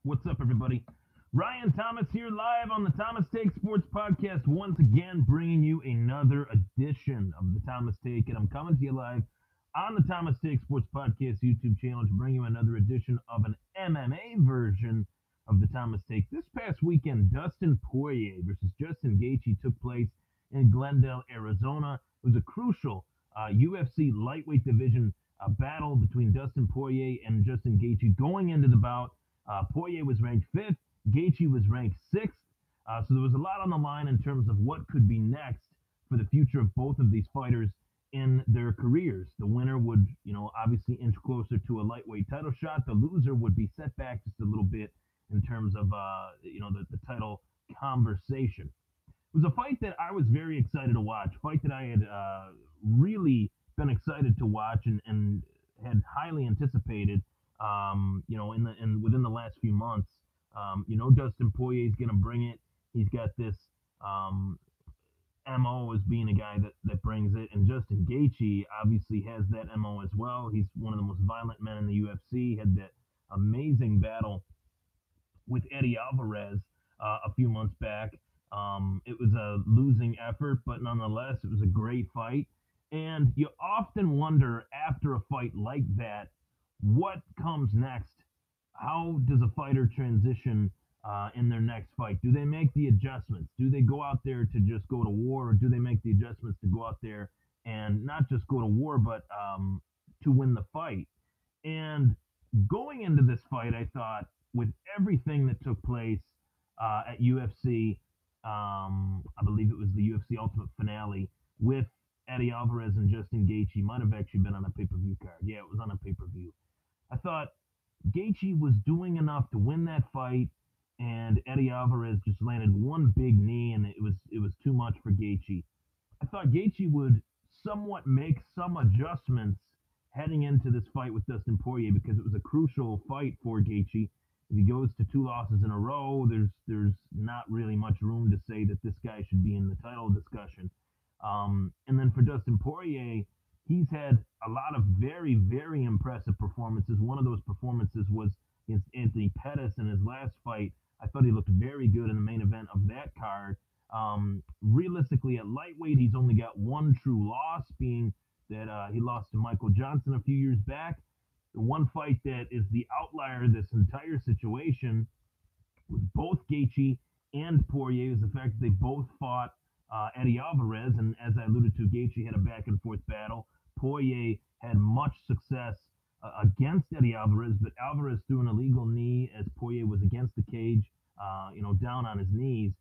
What's up, everybody? Ryan Thomas here, live on the Thomas Take Sports Podcast, once again bringing you another edition of the Thomas Take, and I'm coming to you live on the Thomas Take Sports Podcast YouTube channel to bring you another edition of an MMA version of the Thomas Take. This past weekend, Dustin Poirier versus Justin Gaethje took place in Glendale, Arizona. It was a crucial UFC lightweight division battle between Dustin Poirier and Justin Gaethje going into the bout. Poirier was ranked 5th. Gaethje was ranked 6th. So there was a lot on the line in terms of what could be next for the future of both of these fighters in their careers. The winner would, obviously inch closer to a lightweight title shot. The loser would be set back just a little bit in terms of, the title conversation. It was a fight that I was very excited to watch, a fight that I had really been excited to watch and had highly anticipated. Within the last few months, Dustin Poirier is going to bring it. He's got this MO as being a guy that brings it, and Justin Gaethje obviously has that MO as well. He's one of the most violent men in the UFC. Had that amazing battle with Eddie Alvarez a few months back. It was a losing effort, but nonetheless, it was a great fight. And you often wonder after a fight like that, what comes next? How does a fighter transition in their next fight? Do they make the adjustments? Do they go out there to just go to war, or do they make the adjustments to go out there and not just go to war, but to win the fight? And going into this fight, I thought with everything that took place at UFC, I believe it was the UFC Ultimate Finale with Eddie Alvarez and Justin Gaethje. Might have actually been on a pay-per-view card. Yeah, it was on a pay-per-view. I thought Gaethje was doing enough to win that fight, and Eddie Alvarez just landed one big knee, and it was too much for Gaethje. I thought Gaethje would somewhat make some adjustments heading into this fight with Dustin Poirier, because it was a crucial fight for Gaethje. If he goes to 2 losses in a row, there's not really much room to say that this guy should be in the title discussion. And then for Dustin Poirier, he's had a lot of very, very impressive performances. One of those performances was against Anthony Pettis in his last fight. I thought he looked very good in the main event of that card. Realistically, at lightweight, he's only got one true loss, being that he lost to Michael Johnson a few years back. The one fight that is the outlier of this entire situation with both Gaethje and Poirier is the fact that they both fought Eddie Alvarez, and as I alluded to, Gaethje had a back-and-forth battle. Poirier had much success against Eddie Alvarez, but Alvarez threw an illegal knee as Poirier was against the cage, down on his knees.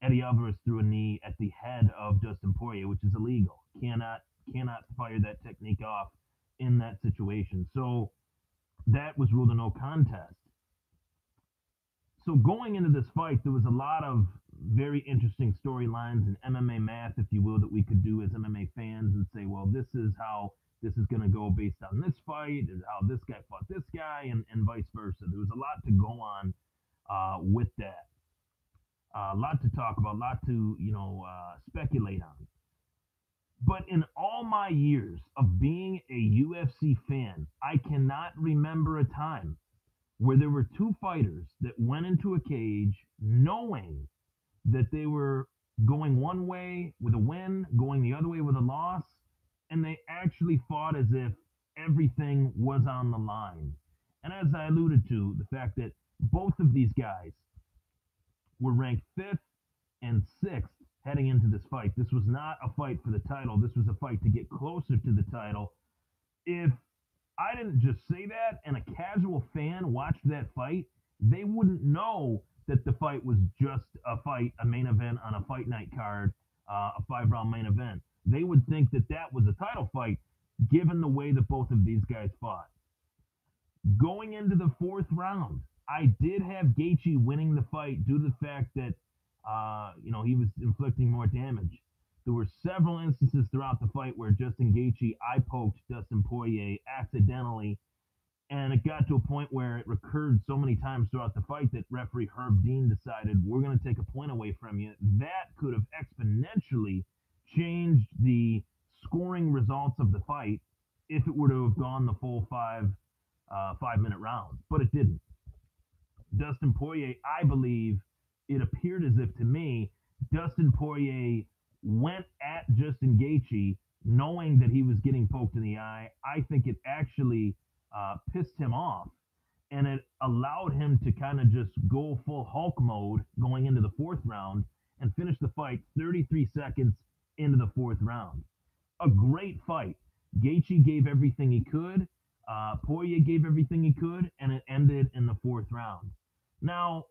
Eddie Alvarez threw a knee at the head of Dustin Poirier, which is illegal. Cannot fire that technique off in that situation. So that was ruled a no contest. So going into this fight, there was a lot of very interesting storylines and MMA math, if you will, that we could do as MMA fans and say, well, this is how this is going to go based on this fight, and how this guy fought this guy, and vice versa. There was a lot to go on with that. A lot to talk about, a lot to, speculate on. But in all my years of being a UFC fan, I cannot remember a time where there were 2 fighters that went into a cage knowing that they were going one way with a win, going the other way with a loss, and they actually fought as if everything was on the line. And as I alluded to, the fact that both of these guys were ranked 5th and 6th heading into this fight. This was not a fight for the title. This was a fight to get closer to the title. If I didn't just say that and a casual fan watched that fight, they wouldn't know that the fight was just a fight, a main event on a fight night card, a 5-round main event. They would think that that was a title fight, given the way that both of these guys fought. Going into the 4th round, I did have Gaethje winning the fight due to the fact that, he was inflicting more damage. There were several instances throughout the fight where Justin Gaethje eye-poked Dustin Poirier accidentally, and it got to a point where it recurred so many times throughout the fight that referee Herb Dean decided, we're going to take a point away from you. That could have exponentially changed the scoring results of the fight if it were to have gone the full 5-minute round, but it didn't. Dustin Poirier, I believe it appeared as if to me, Dustin Poirier went at Justin Gaethje knowing that he was getting poked in the eye. I think it actually pissed him off, and it allowed him to kind of just go full Hulk mode going into the fourth round and finish the fight 33 seconds into the fourth round. A great fight. Gaethje gave everything he could. Poirier gave everything he could, and it ended in the fourth round. Now,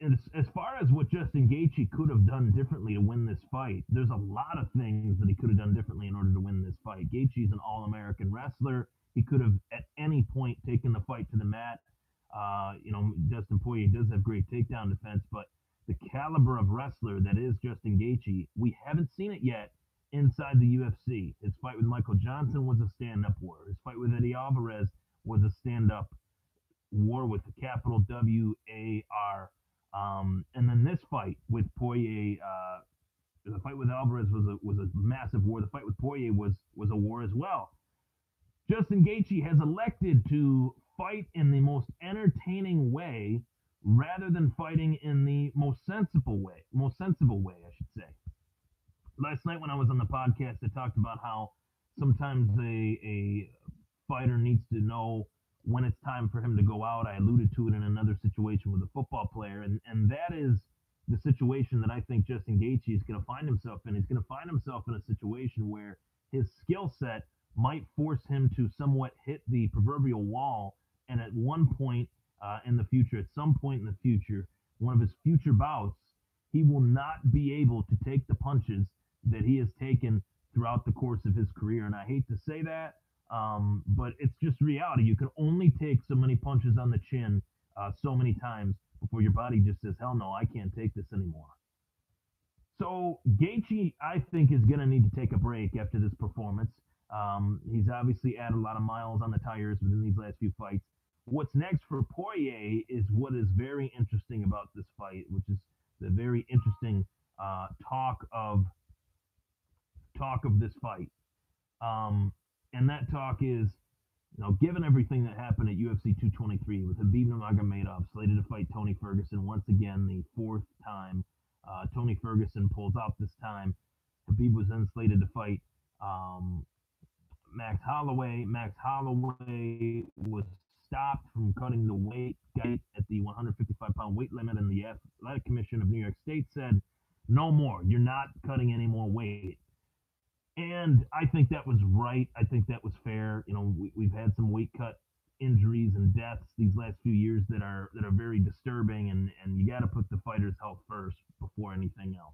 as far as what Justin Gaethje could have done differently to win this fight, there's a lot of things that he could have done differently in order to win this fight. Gaethje's an All-American wrestler. He could have at any point taken the fight to the mat. Dustin Poirier does have great takedown defense, but the caliber of wrestler that is Justin Gaethje, we haven't seen it yet inside the UFC. His fight with Michael Johnson was a stand-up war. His fight with Eddie Alvarez was a stand-up war with the capital WAR. And then this fight with Poirier, the fight with Alvarez was a massive war. The fight with Poirier was a war as well. Justin Gaethje has elected to fight in the most entertaining way rather than fighting in the most sensible way, I should say. Last night when I was on the podcast, I talked about how sometimes a fighter needs to know when it's time for him to go out. I alluded to it in another situation with a football player, and that is the situation that I think Justin Gaethje is going to find himself in. He's going to find himself in a situation where his skill set might force him to somewhat hit the proverbial wall, and at one point in the future, at some point in the future, one of his future bouts, he will not be able to take the punches that he has taken throughout the course of his career. And I hate to say that, but it's just reality. You can only take so many punches on the chin so many times before your body just says, hell no, I can't take this anymore. So Gaethje, I think, is going to need to take a break after this performance. He's obviously added a lot of miles on the tires within these last few fights. What's next for Poirier is what is very interesting about this fight, which is the very interesting talk of this fight. And that talk is, given everything that happened at UFC 223 with Khabib Nurmagomedov slated to fight Tony Ferguson once again, the fourth time. Tony Ferguson pulls out this time. Khabib was then slated to fight Max Holloway. Max Holloway was stopped from cutting the weight at the 155-pound weight limit, and the Athletic Commission of New York State said, no more. You're not cutting any more weight. And I think that was right. I think that was fair. We've had some weight cut injuries and deaths these last few years that are very disturbing, and you got to put the fighter's health first before anything else.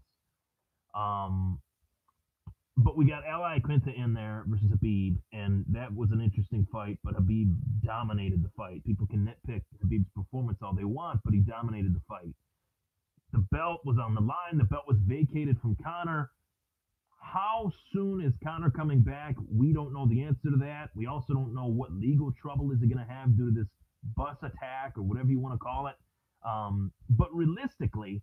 But we got Ally Quinta in there versus Khabib, and that was an interesting fight, but Khabib dominated the fight. People can nitpick Khabib's performance all they want, but he dominated the fight. The belt was on the line. The belt was vacated from Conor. How soon is Conor coming back? We don't know the answer to that. We also don't know what legal trouble is he going to have due to this bus attack or whatever you want to call it. But realistically,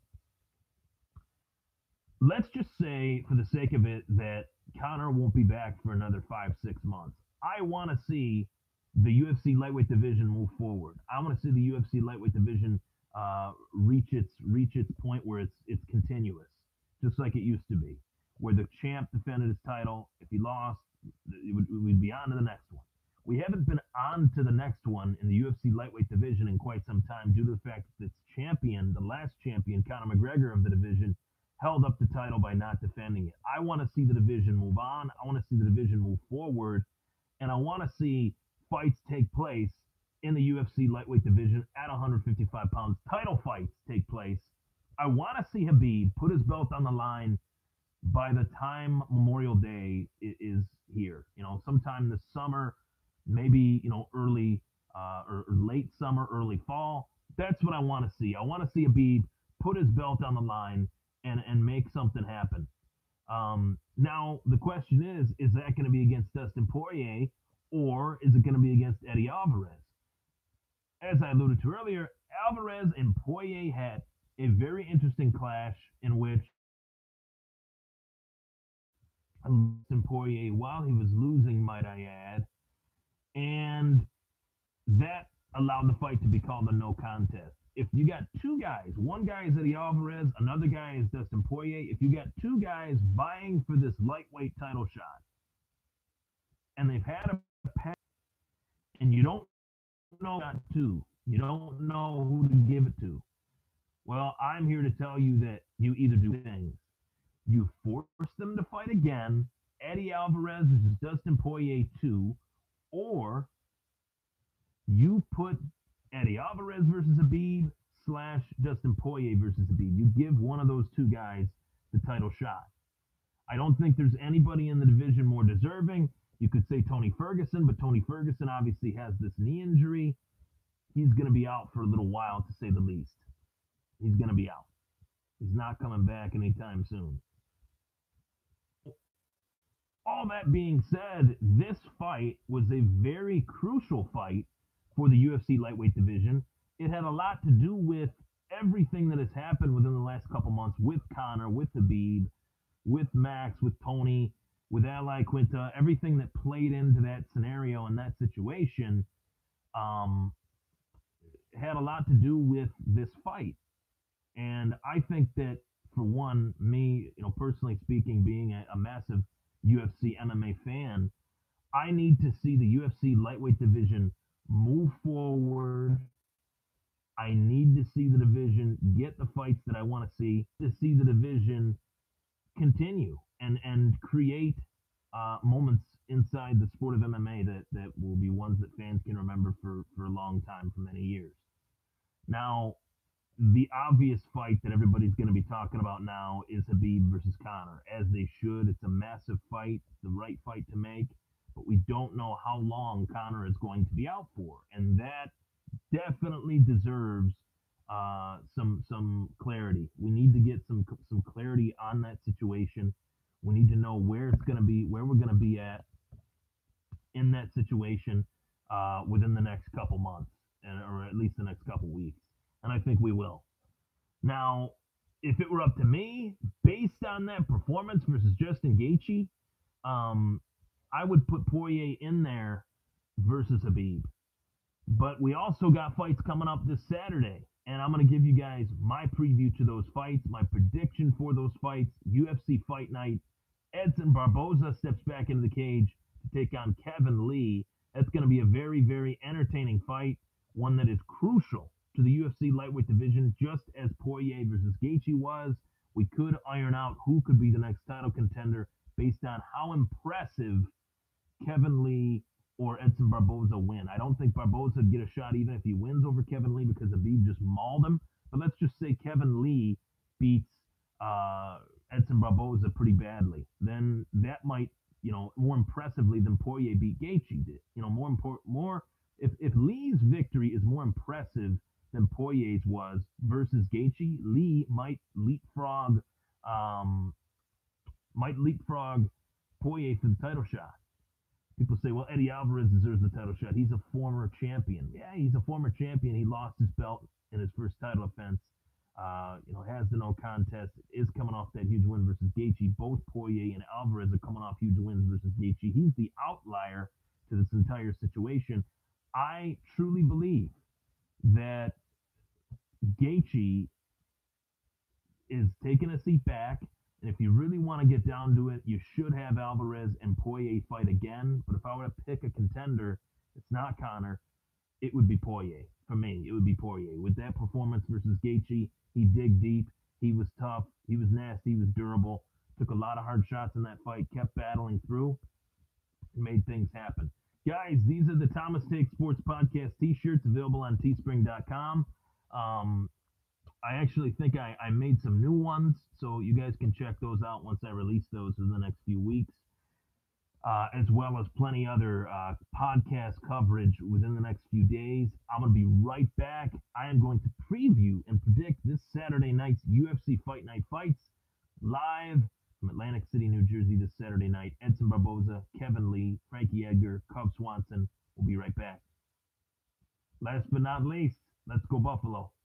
let's just say, for the sake of it, that Conor won't be back for another 5-6 months. I want to see the UFC lightweight division move forward. I want to see the UFC lightweight division reach its point where it's continuous, just like it used to be, where the champ defended his title. If he lost, we'd be on to the next one. We haven't been on to the next one in the UFC lightweight division in quite some time due to the fact that its champion, the last champion, Conor McGregor of the division, held up the title by not defending it. I want to see the division move on. I want to see the division move forward. And I want to see fights take place in the UFC lightweight division at 155 pounds. Title fights take place. I want to see Khabib put his belt on the line by the time Memorial Day is here. Sometime this summer, maybe, early or late summer, early fall. That's what I want to see. I want to see Khabib put his belt on the line and make something happen. Now, the question is that going to be against Dustin Poirier, or is it going to be against Eddie Alvarez? As I alluded to earlier, Alvarez and Poirier had a very interesting clash in which Dustin Poirier, while he was losing, might I add, and that allow the fight to be called a no contest. If you got two guys, one guy is Eddie Alvarez, another guy is Dustin Poirier. If you got two guys vying for this lightweight title shot, and they've had a pass, and you don't know not to, you don't know who to give it to. Well, I'm here to tell you that you either do things. You force them to fight again, Eddie Alvarez versus Dustin Poirier 2, or you put Eddie Alvarez versus Habib / Dustin Poirier versus Habib. You give one of those two guys the title shot. I don't think there's anybody in the division more deserving. You could say Tony Ferguson, but Tony Ferguson obviously has this knee injury. He's going to be out for a little while, to say the least. He's going to be out. He's not coming back anytime soon. All that being said, this fight was a very crucial fight for the UFC lightweight division. It had a lot to do with everything that has happened within the last couple months with Conor, with Habib, with Max, with Tony, with Ali Quinta, everything that played into that scenario and that situation had a lot to do with this fight. And I think that, for one, me, personally speaking, being a massive UFC MMA fan, I need to see the UFC lightweight division move forward. I need to see the division get the fights that I want to see the division continue and create moments inside the sport of MMA that will be ones that fans can remember for a long time, for many years. Now, the obvious fight that everybody's going to be talking about now is Habib versus Conor, as they should. It's a massive fight, the right fight to make, but we don't know how long Conor is going to be out for, and that definitely deserves some clarity. We need to get some clarity on that situation. We need to know where we're going to be at in that situation within the next couple months, or at least the next couple weeks. And I think we will. Now, if it were up to me, based on that performance versus Justin Gaethje, I would put Poirier in there versus Habib. But we also got fights coming up this Saturday, and I'm going to give you guys my preview to those fights, my prediction for those fights. UFC Fight Night, Edson Barboza steps back into the cage to take on Kevin Lee. That's going to be a very, very entertaining fight, one that is crucial to the UFC lightweight division, just as Poirier versus Gaethje was. We could iron out who could be the next title contender based on how impressive Kevin Lee or Edson Barboza win. I don't think Barboza would get a shot even if he wins over Kevin Lee, because Habib just mauled him. But let's just say Kevin Lee beats Edson Barboza pretty badly. Then that might, more impressively than Poirier beat Gaethje did. If Lee's victory is more impressive than Poirier's was versus Gaethje, Lee might leapfrog Poirier for the title shot. People say, well, Eddie Alvarez deserves the title shot. He's a former champion. Yeah, he's a former champion. He lost his belt in his first title offense. Has the no contest. Is coming off that huge win versus Gaethje. Both Poirier and Alvarez are coming off huge wins versus Gaethje. He's the outlier to this entire situation. I truly believe that Gaethje is taking a seat back, and if you really want to get down to it, you should have Alvarez and Poirier fight again. But if I were to pick a contender, it's not Conor, it would be Poirier. For me, it would be Poirier. With that performance versus Gaethje, he dig deep, he was tough, he was nasty, he was durable, took a lot of hard shots in that fight, kept battling through, and made things happen. Guys, these are the Thomas Take Sports Podcast t-shirts available on teespring.com. I actually think I made some new ones, so you guys can check those out once I release those in the next few weeks, as well as plenty other podcast coverage within the next few days. I'm going to be right back. I am going to preview and predict this Saturday night's UFC Fight Night fights live from Atlantic City, New Jersey this Saturday night. Edson Barboza, Kevin Lee, Frankie Edgar, Cub Swanson. We'll be right back. Last but not least, let's go Buffalo.